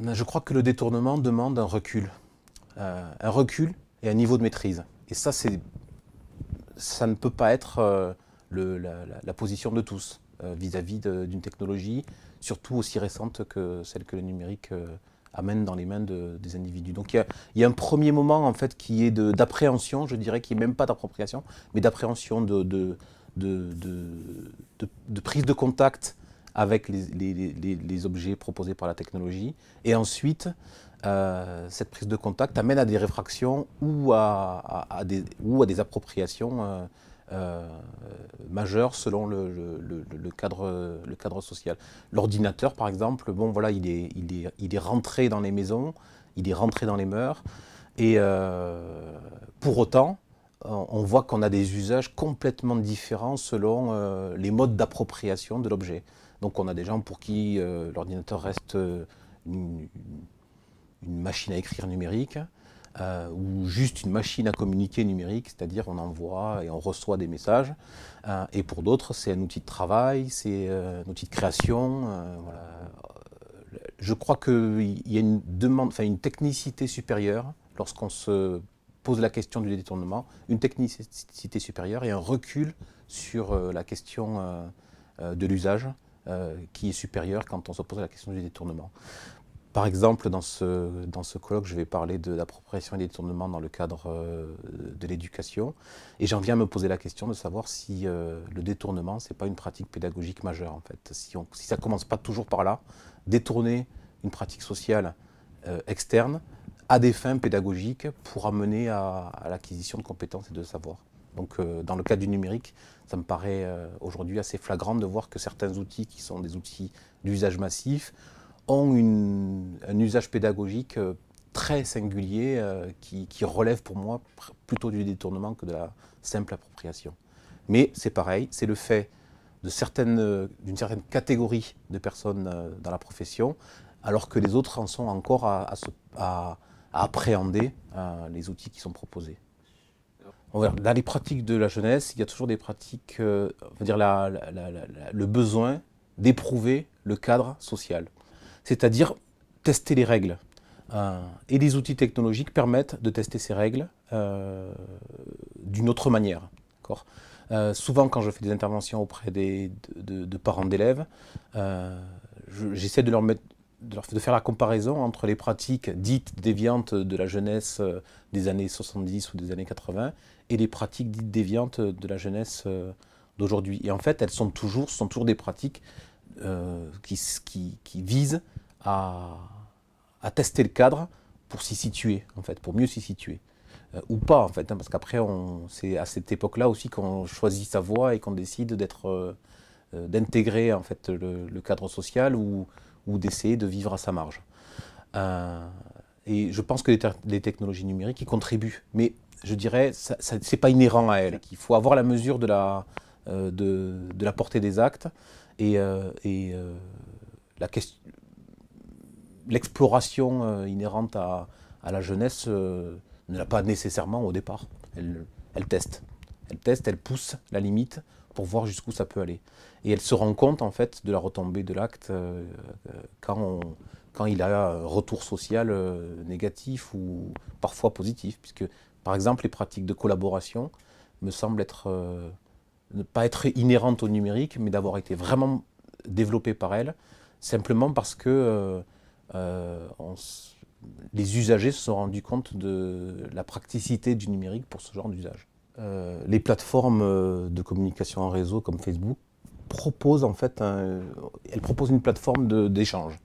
Je crois que le détournement demande un recul et un niveau de maîtrise. Et ça ne peut pas être la position de tous vis-à-vis d'une technologie, surtout aussi récente que celle que le numérique amène dans les mains des individus. Donc il y a un premier moment en fait qui est d'appréhension, je dirais, qui n'est même pas d'appropriation, mais d'appréhension, de prise de contact avec les objets proposés par la technologie. Et ensuite, cette prise de contact amène à des réfractions ou à des appropriations majeures selon le cadre social. L'ordinateur, par exemple, bon, voilà, il est rentré dans les maisons, il est rentré dans les mœurs, et pour autant, on voit qu'on a des usages complètement différents selon les modes d'appropriation de l'objet. Donc on a des gens pour qui l'ordinateur reste une, une machine à écrire numérique ou juste une machine à communiquer numérique, c'est-à-dire on envoie et on reçoit des messages. Et pour d'autres, c'est un outil de travail, c'est un outil de création. Voilà. Je crois qu'il y a une demande, enfin une technicité supérieure lorsqu'on se pose la question du détournement, une technicité supérieure et un recul sur la question de l'usage qui est supérieur quand on se pose la question du détournement. Par exemple, dans ce colloque, je vais parler de l'appropriation et des détournements dans le cadre de l'éducation. Et j'en viens à me poser la question de savoir si le détournement, ce n'est pas une pratique pédagogique majeure, en fait. Si ça ne commence pas toujours par là, détourner une pratique sociale externe à des fins pédagogiques pour amener à l'acquisition de compétences et de savoir. Donc, dans le cas du numérique, ça me paraît aujourd'hui assez flagrant de voir que certains outils qui sont des outils d'usage massif ont un usage pédagogique très singulier qui relève pour moi plutôt du détournement que de la simple appropriation. Mais c'est pareil, c'est le fait d'une certaine catégorie de personnes dans la profession, alors que les autres en sont encore à appréhender les outils qui sont proposés. Dans les pratiques de la jeunesse, il y a toujours des pratiques, on va dire le besoin d'éprouver le cadre social. C'est-à-dire tester les règles. Et les outils technologiques permettent de tester ces règles d'une autre manière. Souvent, quand je fais des interventions auprès de parents d'élèves, j'essaie de faire la comparaison entre les pratiques dites déviantes de la jeunesse des années 70 ou des années 80 et les pratiques dites déviantes de la jeunesse d'aujourd'hui. Et en fait, ce sont toujours des pratiques qui visent à tester le cadre pour s'y situer, en fait, pour mieux s'y situer. Ou pas, en fait, hein, parce qu'après, c'est à cette époque-là aussi qu'on choisit sa voie et qu'on décide d'intégrer en fait, le cadre social ou d'essayer de vivre à sa marge. Et je pense que les technologies numériques y contribuent, mais je dirais, ce n'est pas inhérent à elles. Il faut avoir la mesure de la portée des actes et l'exploration inhérente à la jeunesse ne l'a pas nécessairement au départ. Elle teste. Elle pousse la limite pour voir jusqu'où ça peut aller. Et elle se rend compte en fait de la retombée de l'acte quand il a un retour social négatif ou parfois positif. Puisque par exemple les pratiques de collaboration me semblent ne pas être inhérentes au numérique, mais d'avoir été vraiment développées par elle, simplement parce que les usagers se sont rendus compte de la praticité du numérique pour ce genre d'usage. Les plateformes de communication en réseau comme Facebook proposent en fait elles proposent une plateforme d'échange.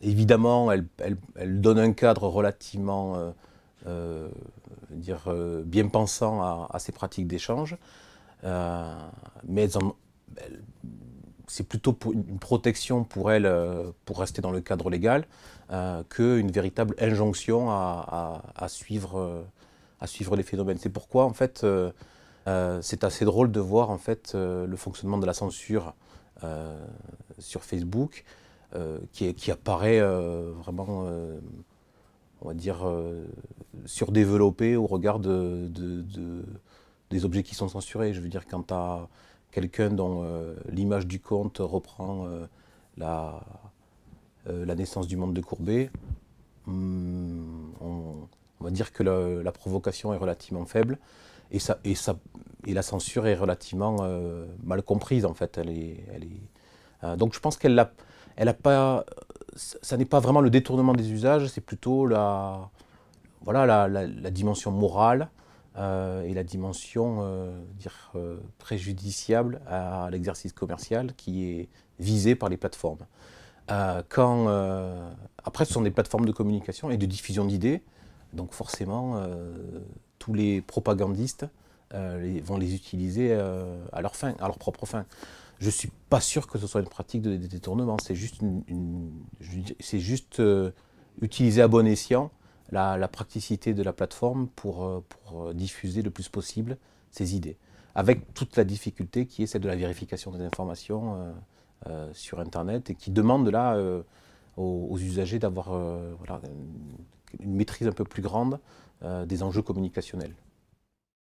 Évidemment, elles donnent un cadre relativement bien pensant à ces pratiques d'échange, mais c'est plutôt une protection pour elles, pour rester dans le cadre légal, qu'une véritable injonction à suivre les phénomènes. C'est pourquoi, en fait, c'est assez drôle de voir en fait, le fonctionnement de la censure sur Facebook, qui apparaît vraiment, on va dire, surdéveloppé au regard des objets qui sont censurés. Je veux dire, quand tu as quelqu'un dont l'image du compte reprend la naissance du monde de Courbet, on va dire que la provocation est relativement faible et la censure est relativement mal comprise en fait. Donc je pense qu'elle a pas, ça n'est pas vraiment le détournement des usages, c'est plutôt voilà, la dimension morale et la dimension préjudiciable à l'exercice commercial qui est visée par les plateformes. Après, ce sont des plateformes de communication et de diffusion d'idées, donc forcément, tous les propagandistes vont les utiliser à leur fin, à leur propre fin. Je ne suis pas sûr que ce soit une pratique de détournement, c'est juste, utiliser à bon escient la praticité de la plateforme pour diffuser le plus possible ses idées, avec toute la difficulté qui est celle de la vérification des informations sur Internet et qui demande là aux usagers d'avoir voilà, une maîtrise un peu plus grande des enjeux communicationnels.